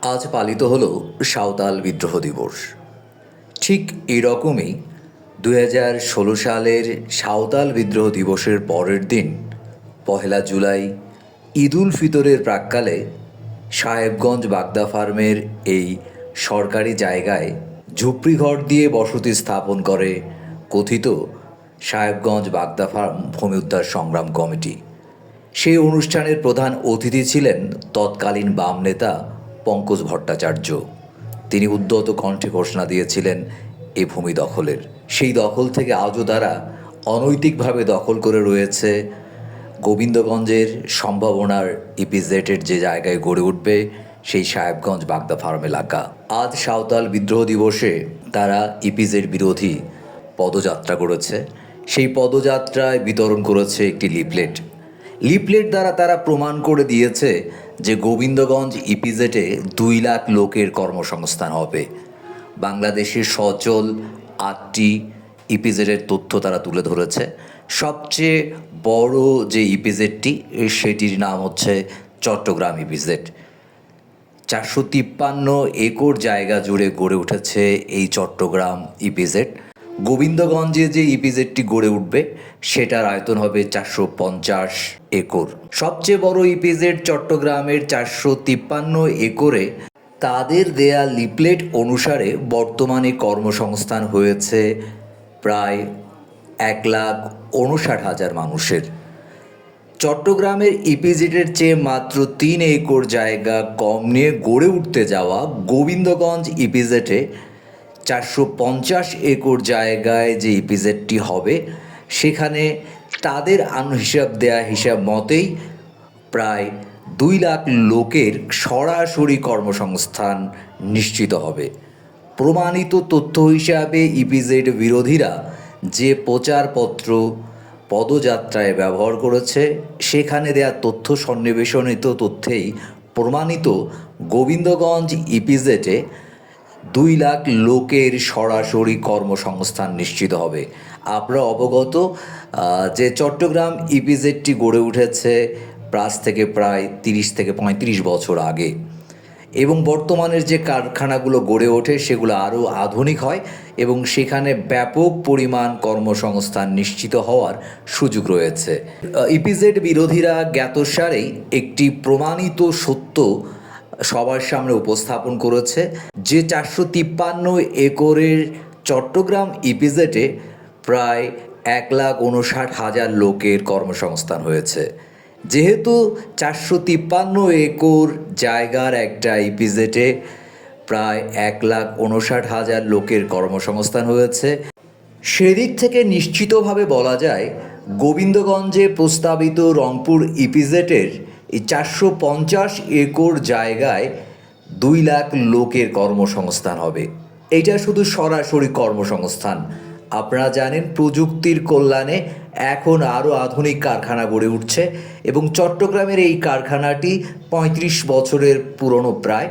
আজ পালিত হলো সাঁওতাল বিদ্রোহ দিবস। ঠিক এরকমই 2016 সালের সাঁওতাল বিদ্রোহ দিবসের পরের দিন পহেলা জুলাই ঈদ উল ফিতরের প্রাক্কালে সাহেবগঞ্জ বাগদা ফার্মের এই সরকারি জায়গায় ঝুপড়িঘর দিয়ে বসতি স্থাপন করে কথিত সাহেবগঞ্জ বাগদা ফার্ম ভূমি উদ্ধার সংগ্রাম কমিটি। সেই অনুষ্ঠানের প্রধান অতিথি ছিলেন তৎকালীন বাম নেতা পঙ্কজ ভট্টাচার্য। তিনি উদ্যত কণ্ঠে ঘোষণা দিয়েছিলেন এ ভূমি দখলের। সেই দখল থেকে আজও তারা অনৈতিকভাবে দখল করে রয়েছে গোবিন্দগঞ্জের সম্ভাবনার ইপিজেডের যে জায়গায় গড়ে উঠবে সেই সাহেবগঞ্জ বাগদা ফার্ম এলাকা। আজ সাঁওতাল বিদ্রোহ দিবসে তারা ইপিজেড বিরোধী পদযাত্রা করেছে। সেই পদযাত্রায় বিতরণ করেছে একটি লিফলেট দ্বারা তারা প্রমাণ করে দিয়েছে যে গোবিন্দগঞ্জ ইপিজেডে 2 লাখ লোকের কর্মসংস্থান হবে। বাংলাদেশের সচল 8টি ইপিজেডের তথ্য তারা তুলে ধরেছে। সবচেয়ে বড় যে ইপিজেডটি সেটির নাম হচ্ছে চট্টগ্রাম ইপিজেড। 453 একর জায়গা জুড়ে গড়ে উঠেছে এই চট্টগ্রাম ইপিজেড। গোবিন্দগঞ্জে যে ইপিজেডটি গড়ে উঠবে সেটার আয়তন হবে 450 একর। সবচেয়ে বড় ইপিজেড চট্টগ্রামের 453 একরে তাদের দেয়া লিফলেট অনুসারে বর্তমানে কর্মসংস্থান হয়েছে প্রায় 1,59,000 মানুষের। চট্টগ্রামের ইপিজেডের চেয়ে মাত্র 3 একর জায়গা কম নিয়ে গড়ে উঠতে যাওয়া গোবিন্দগঞ্জ ইপিজেডে 450 একর জায়গায় যে ইপিজেডটি হবে সেখানে তাদের হিসাব মতেই প্রায় 2 লাখ লোকের সরাসরি কর্মসংস্থান নিশ্চিত হবে। প্রমাণিত তথ্য হিসাবে ইপিজেড বিরোধীরা যে প্রচারপত্র পদযাত্রায় ব্যবহার করেছে সেখানে দেয়া তথ্য সন্নিবেশনিত তথ্যেই প্রমাণিত গোবিন্দগঞ্জ ইপিজেডে 2 লাখ লোকের সরাসরি কর্মসংস্থান নিশ্চিত হবে। আপনারা অবগত যে চট্টগ্রাম ইপিজেডটি গড়ে উঠেছে থেকে প্রায় 30 থেকে 35 বছর আগে এবং বর্তমানের যে কারখানাগুলো গড়ে ওঠে সেগুলো আরও আধুনিক হয় এবং সেখানে ব্যাপক পরিমাণ কর্মসংস্থান নিশ্চিত হওয়ার সুযোগ রয়েছে। ইপিজেড বিরোধীরা জ্ঞাতসারেই একটি প্রমাণিত সত্য সবার সামনে উপস্থাপন করেছে যে 453 একরের চট্টগ্রাম ইপিজেডে প্রায় 1,59,000 লোকের কর্মসংস্থান হয়েছে। যেহেতু 453 একর জায়গার একটা ইপিজেডে প্রায় 1,59,000 লোকের কর্মসংস্থান হয়েছে, সেদিক থেকে নিশ্চিতভাবে বলা যায় গোবিন্দগঞ্জে প্রস্তাবিত রংপুর ইপিজেডের এই 450 একর জায়গায় 2 লাখ লোকের কর্মসংস্থান হবে। এটা শুধু সরাসরি কর্মসংস্থান। আপনারা জানেন প্রযুক্তির কল্যাণে এখন আরও আধুনিক কারখানা গড়ে উঠছে এবং চট্টগ্রামের এই কারখানাটি 35 বছরের পুরনো প্রায়।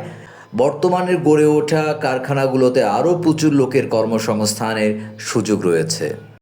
বর্তমানের গড়ে ওঠা কারখানাগুলোতে আরও প্রচুর লোকের কর্মসংস্থানের সুযোগ রয়েছে।